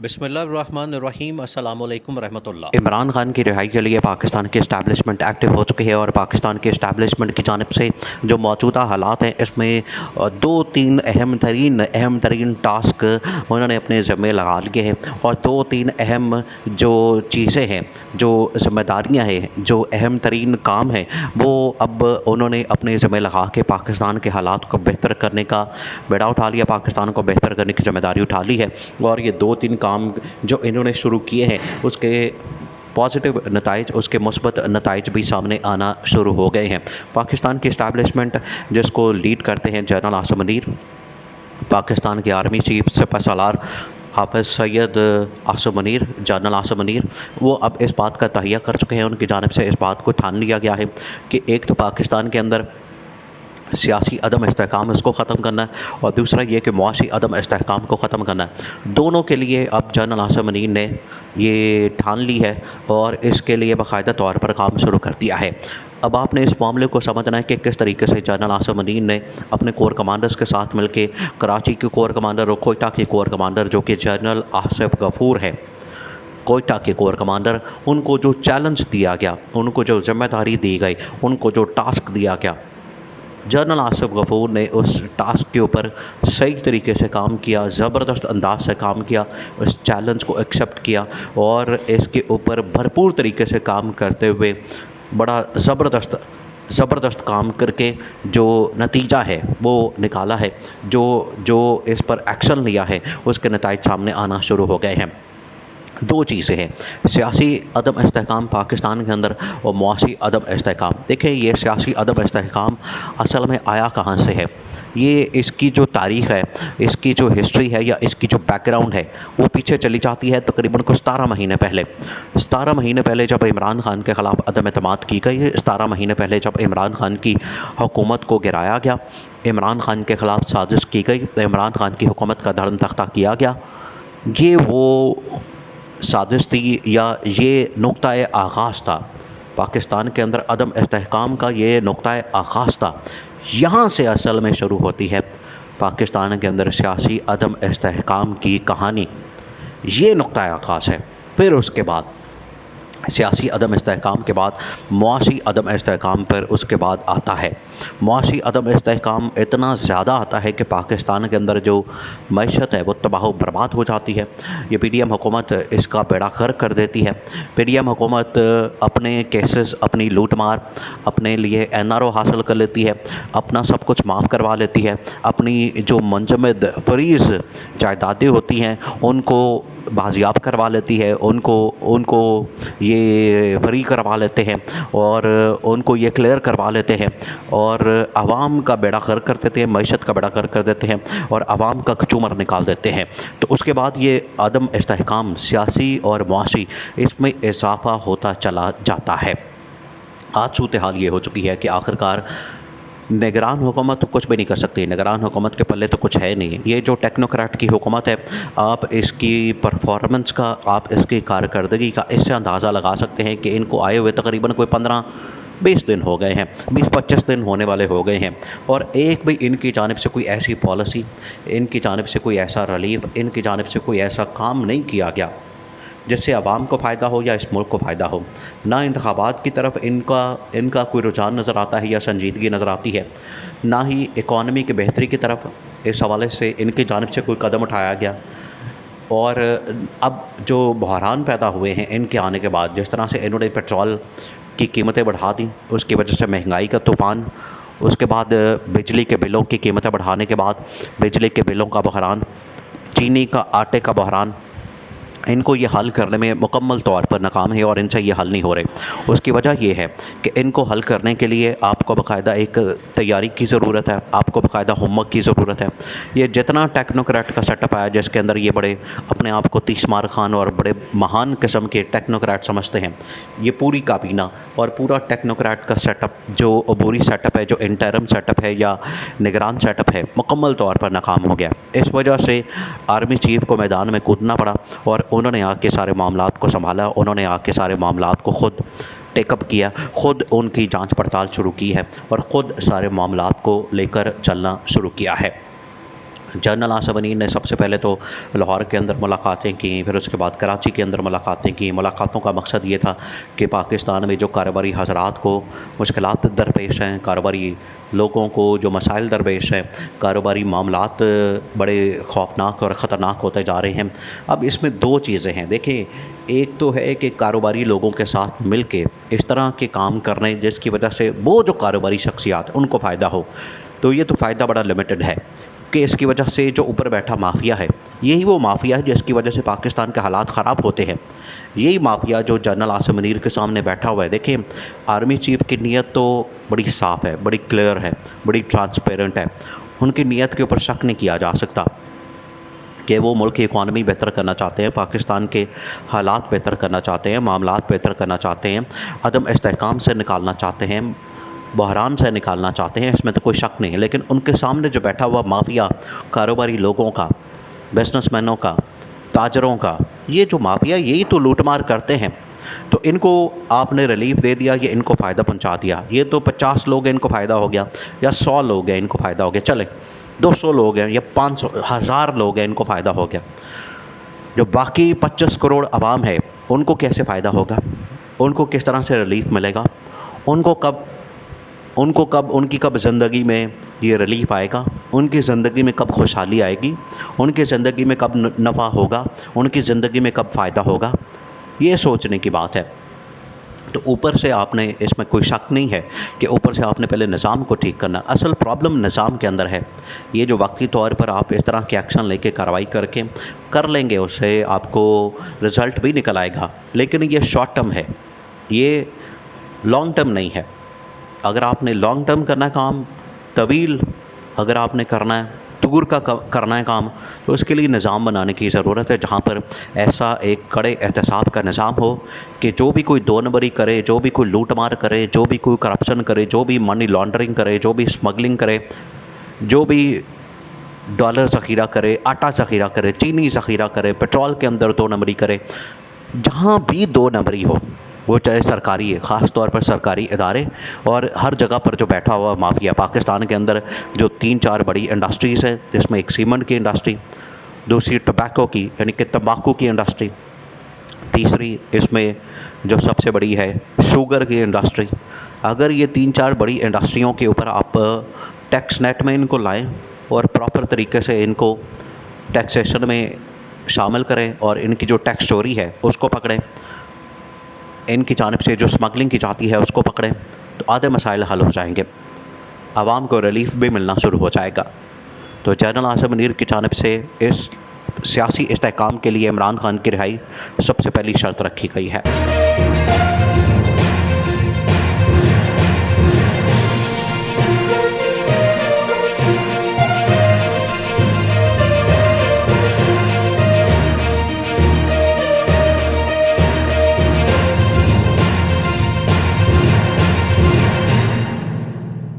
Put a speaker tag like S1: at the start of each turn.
S1: बिस्मिल्लाहिर्रहमानिर्रहीम अस्सलामुअलैकुम रहमतुल्लाह।
S2: इमरान खान की रिहाई के लिए पाकिस्तान की इस्टेब्लिशमेंट एक्टिव हो चुकी है और पाकिस्तान के इस्टेब्लिशमेंट की जानिब से जो मौजूदा हालात हैं इसमें दो तीन अहम तरीन टास्क उन्होंने अपने ज़िम्मे लगा लिए हैं और दो तीन अहम जो चीज़ें हैं, जो ज़िम्मेदारियाँ हैं, जो अहम तरीन काम है, वो अब उन्होंने अपने ज़िम्मे लगा के पाकिस्तान के हालात को बेहतर करने का बेड़ा उठा लिया, पाकिस्तान को बेहतर करने की ज़िम्मेदारी उठा ली है। और ये दो तीन काम जो इन्होंने शुरू किए हैं उसके पॉजिटिव नताइज, उसके मुस्बत नताइज भी सामने आना शुरू हो गए हैं। पाकिस्तान की इस्टेब्लिशमेंट जिसको लीड करते हैं जनरल आसिम मुनीर, पाकिस्तान के आर्मी चीफ सिपह सालार हाफिज़ सैयद आसिम मुनीर, जनरल आसिम मुनीर, वो अब इस बात का तहिया कर चुके हैं, उनकी जानिब से इस बात को ठान लिया गया है कि एक तो पाकिस्तान के अंदर सियासी अदम इस्तेहकाम इसको ख़त्म करना है और दूसरा ये कि मुआशी अदम इस्तेहकाम को ख़त्म करना है। दोनों के लिए अब जनरल आसिम मुनीर ने ये ठान ली है और इसके लिए बाकायदा तौर पर काम शुरू कर दिया है। अब आपने इस मामले को समझना है कि किस तरीके से जनरल आसिम मुनीर ने अपने कोर कमांडर्स के साथ मिलकर कराची के कोर कमांडर और कोयटा के कोर कमांडर जो कि जनरल आसिफ गफूर है, कोयटा के कोर कमांडर, उनको जो चैलेंज दिया गया, उनको जो जिम्मेदारी दी गई, उनको जो टास्क दिया गया, जनरल आसिफ गफूर ने उस टास्क के ऊपर सही तरीके से काम किया, ज़बरदस्त अंदाज से काम किया, उस चैलेंज को एक्सेप्ट किया और इसके ऊपर भरपूर तरीके से काम करते हुए बड़ा ज़बरदस्त काम करके जो नतीजा है वो निकाला है, जो इस पर एक्शन लिया है उसके नताइज सामने आना शुरू हो गए हैं। दो चीज़ें हैं, सियासी अदम इस्तेहकाम पाकिस्तान के अंदर और मुआशी अदम इस्तेहकाम। देखें, ये सियासी अदम इस्तेहकाम असल में आया कहाँ से है, ये इसकी जो तारीख़ है, इसकी जो हिस्ट्री है या इसकी जो बैकग्राउंड है वो पीछे चली जाती है तकरीबन कुछ 17 महीने पहले। 17 महीने पहले जब इमरान खान के ख़िलाफ़ अदम एतमाद की गई, 17 महीने पहले जब इमरान खान की हुकूमत को गिराया गया, इमरान खान के ख़िलाफ़ साजिश की गई, इमरान खान की हुकूमत का धर्म तख्ता किया गया, ये वो साजिश थी या ये नुक्ता आगाज़ था पाकिस्तान के अंदर अदम इस्तेहकाम का, ये नुक्ता आगाज़ था। यहाँ से असल में शुरू होती है पाकिस्तान के अंदर सियासी अदम इस्तेहकाम की कहानी, ये नुक्ता आगाज़ है। फिर उसके बाद सियासी अदम इस्तेहकाम के बाद मुआशी अदम इस्तेहकाम पर उसके बाद आता है। मुआशी अदम इस्तेहकाम इतना ज़्यादा आता है कि पाकिस्तान के अंदर जो मईशत है वो तबाह बर्बाद हो जाती है। ये पीडीएम हुकूमत इसका बेड़ा गर्क कर देती है। पीडीएम हुकूमत अपने केसेस, अपनी लूट मार, अपने लिए एनआरओ हासिल कर लेती है, अपना सब कुछ माफ़ करवा लेती है, अपनी जो मुंजमद फरीज़ जायदादें होती हैं उनको बाजियाब करवा लेती है, उनको ये फ्री करवा लेते हैं और उनको ये क्लियर करवा लेते हैं और आवाम का बेड़ा गर्क कर देते हैं, मईशत का बेड़ा गर्क कर देते हैं और आवाम का कचूमर निकाल देते हैं। तो उसके बाद ये अदम इस्तेहकाम सियासी और मुआशी इसमें इजाफ़ा होता चला जाता है। आज सूरत हाल ये हो चुकी है कि आखिरकार निगरान हुकूमत तो कुछ भी नहीं कर सकती, निगरान हुकूमत के पल्ले तो कुछ है नहीं। ये जो टेक्नोक्रेट की हुकूमत है, आप इसकी परफॉर्मेंस का, आप इसकी कारकर्दगी का इससे अंदाज़ा लगा सकते हैं कि इनको आए हुए तकरीबन कोई 15-20 दिन हो गए हैं, 20-25 दिन होने वाले हो गए हैं और एक भी इनकी जानिब से कोई ऐसी पॉलिसी, इनकी जानिब से कोई ऐसा रिलीफ, इनकी जानिब से कोई ऐसा काम नहीं किया गया जिससे आवाम को फ़ायदा हो या इस मुल्क को फ़ायदा हो। ना इंतखाबात की तरफ इनका कोई रुझान नज़र आता है या संजीदगी नज़र आती है, ना ही इकॉनमी की बेहतरी की तरफ इस हवाले से इनकी जानिब से कोई कदम उठाया गया। और अब जो बहरान पैदा हुए हैं इनके आने के बाद, जिस तरह से इन्होंने पेट्रोल की कीमतें बढ़ा दी, उसकी वजह से महंगाई का तूफ़ान, उसके बाद बिजली के बिलों की कीमतें बढ़ाने के बाद बिजली के बिलों का बहरान, चीनी का, आटे का बहरान, इनको ये हल करने में मुकम्मल तौर पर नाकाम है और इनसे ये हल नहीं हो रहे। उसकी वजह ये है कि इनको हल करने के लिए आपको बाकायदा एक तैयारी की ज़रूरत है, आपको बाकायदा होमवर्क की ज़रूरत है। ये जितना टेक्नोक्रेट का सेटअप आया जिसके अंदर ये बड़े अपने आप को तीसमार खान और बड़े महान किस्म के टेक्नोक्रेट समझते हैं, ये पूरी काबीना और पूरा टेक्नोक्रेट का सेटअप, जो अबूरी सेटअप है, जो इंटरम सेटअप है या निगरान सेटअप है, मुकम्मल तौर पर नाकाम हो गया। इस वजह से आर्मी चीफ को मैदान में कूदना पड़ा और उन्होंने आके सारे मामलात को संभाला, उन्होंने आके सारे मामलात को ख़ुद टेकअप किया, ख़ुद उनकी जांच पड़ताल शुरू की है और ख़ुद सारे मामलात को लेकर चलना शुरू किया है। जनरल आसिफ मुनीर ने सबसे पहले तो लाहौर के अंदर मुलाकातें की, फिर उसके बाद कराची के अंदर मुलाकातें की। मुलाकातों का मकसद ये था कि पाकिस्तान में जो कारोबारी हज़रात को मुश्किलात दरपेश हैं, कारोबारी लोगों को जो मसाइल दरपेश हैं, कारोबारी मामलात बड़े ख़ौफनाक और ख़तरनाक होते जा रहे हैं। अब इसमें दो चीज़ें हैं। देखिए, एक तो है कि कारोबारी लोगों के साथ मिल के इस तरह के काम करने जिसकी वजह से वो जो कारोबारी शख्सियात उनको फ़ायदा हो, तो ये तो फ़ायदा बड़ा लिमिटेड है कि इसकी वजह से जो ऊपर बैठा माफिया है, यही वो माफिया है जिसकी वजह से पाकिस्तान के हालात ख़राब होते हैं। यही माफिया जो जनरल आसिफ मुनीर के सामने बैठा हुआ है। देखिए, आर्मी चीफ़ की नीयत तो बड़ी साफ़ है, बड़ी क्लियर है, बड़ी ट्रांसपेरेंट है। उनकी नीयत के ऊपर शक नहीं किया जा सकता कि वो मुल्क की इकॉनमी बेहतर करना चाहते हैं, पाकिस्तान के हालात बेहतर करना चाहते हैं, मामलात बेहतर करना चाहते हैं, अदम इस्तेहकाम से निकालना चाहते हैं, बहरान से निकालना चाहते हैं, इसमें तो कोई शक नहीं है। लेकिन उनके सामने जो बैठा हुआ माफिया कारोबारी लोगों का, बिजनेसमैनों का, ताजरों का, ये जो माफिया यही तो लूटमार करते हैं। तो इनको आपने रिलीफ दे दिया, ये इनको फ़ायदा पहुंचा दिया। ये तो 50 लोग हैं इनको फ़ायदा हो गया, या 100 लोग हैं इनको फ़ायदा हो गया, चले 200 लोग हैं या 500 1000 लोग हैं इनको फ़ायदा हो गया। जो बाकी 25 करोड़ आवाम है उनको कैसे फ़ायदा होगा? उनको किस तरह से रिलीफ मिलेगा? उनकी कब ज़िंदगी में ये रिलीफ़ आएगा? उनकी ज़िंदगी में कब खुशहाली आएगी? उनकी ज़िंदगी में कब नफ़ा होगा? उनकी ज़िंदगी में कब फ़ायदा होगा? ये सोचने की बात है। तो ऊपर से आपने, इसमें कोई शक नहीं है कि ऊपर से आपने पहले निज़ाम को ठीक करना। असल प्रॉब्लम निज़ाम के अंदर है। ये जो वक्ती तौर पर आप इस तरह के एक्शन लेके कार्रवाई करके कर लेंगे, उससे आपको रिज़ल्ट भी निकल आएगा, लेकिन ये शॉर्ट टर्म है, ये लॉन्ग टर्म नहीं है। अगर आपने लॉन्ग टर्म करना है काम, तवील अगर आपने करना है, दूर का करना है काम, तो इसके लिए निज़ाम बनाने की ज़रूरत है, जहाँ पर ऐसा एक कड़े एहतसाब का निज़ाम हो कि जो भी कोई दो नंबरी करे, जो भी कोई लूट मार करे, जो भी कोई करप्शन करे, जो भी मनी लॉन्ड्रिंग करे, जो भी स्मगलिंग करे, जो भी डॉलर ज़ख़ीरा करे, आटा ज़ख़ीरा करे, चीनी ज़ख़ीरा करे, पेट्रोल के अंदर दो नंबरी करे, जहाँ भी दो नंबरी हो, वो चाहे सरकारी है, ख़ास तौर पर सरकारी इदारे, और हर जगह पर जो बैठा हुआ माफिया। पाकिस्तान के अंदर जो 3-4 बड़ी इंडस्ट्रीज़ हैं, जिसमें एक सीमेंट की इंडस्ट्री, दूसरी टबैको की यानी कि तंबाकू की इंडस्ट्री, तीसरी इसमें जो सबसे बड़ी है शुगर की इंडस्ट्री। अगर ये 3-4 बड़ी इंडस्ट्रियों के ऊपर आप टैक्स नेट में इनको लाएँ और प्रॉपर तरीके से इनको टैक्सेशन में शामिल करें और इनकी जो टैक्स चोरी है उसको पकड़ें, इनकी जानिब से जो स्मगलिंग की जाती है उसको पकड़ें, तो आधे मसाइल हल हो जाएंगे, आवाम को रिलीफ भी मिलना शुरू हो जाएगा। तो जनरल आसिफ मुनीर की जानिब से इस सियासी इस्तेहकाम के लिए इमरान खान की रिहाई सबसे पहली शर्त रखी गई है।